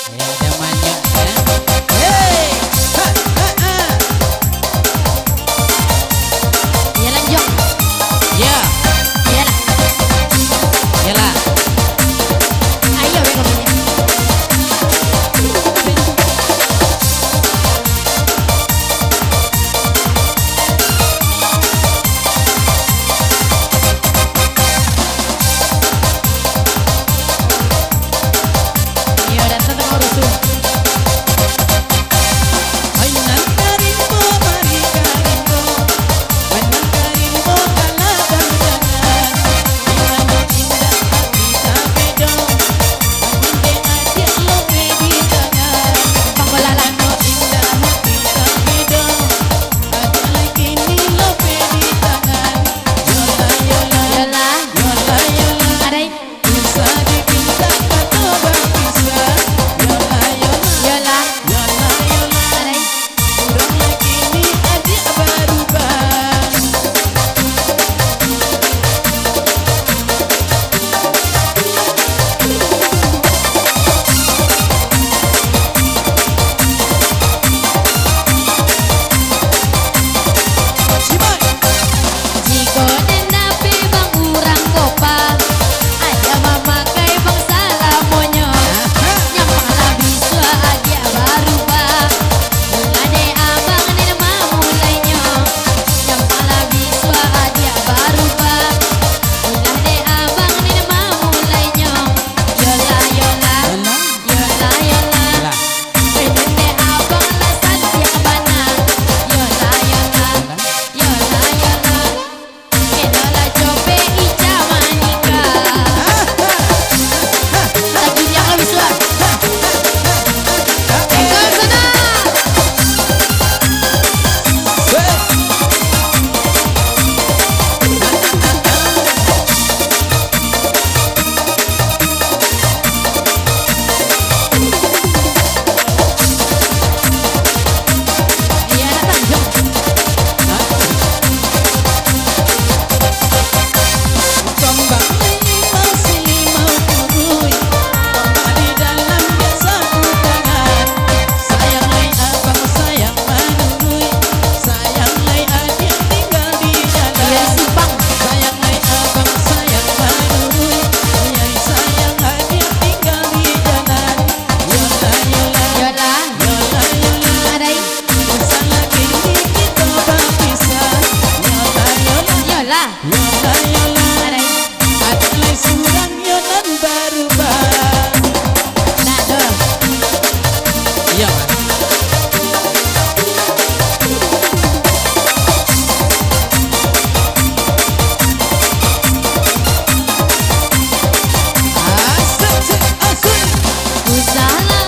Ya udah maju ya. Hey, ha, ha, ha. Ya lanjut. Ya, Ya lah. yalah. Ayo we kopinya. Ya datang tengah rusuh. Ay nan karimbo mari karimbo, wenang karimbo kala dandangan, imano indah hati tabedo, paminde adik lo pedi tangan, Panggolalano. indah hati tabedo, adik lagi ni lo pedi tangan, yola yola Yola. yola yola, Aray. bisa dipinta kata bisa, yola yola Yola. yola yola. Aray. Urang lagi ni adik berubah. Simak. Jiko nenapi bang urang kopa, ada memakai bang salamonyo. Yang pala bisa aja berubah. Mulai abang nirma mulainya. Yang pala bisa aja berubah. Mulai abang nirma mulainya. Yola yola, yola yola. Lah, Penende abang lasan tiak bana. Yola yola, yola yola. Edola cope ica manika. Lagi dia habis lah. Tinggal sana. Iya datang jom. tombak limau si limau kurui, tombak di dalam biasa tangan. Sayang lai abang sayang manurui, sayang lai adik tinggal di Iya jalan. simpang. Sayang lai abang sayang manurui, sayang adik tinggal di jalan. Yola yola Yola. yola yola. Aray. Usah lagi ni kita berpisah. Yola yola Yola. yola yola. Aray. Adalai surang yonan berubah. Nah doh. Iya. Asik asik. Usaha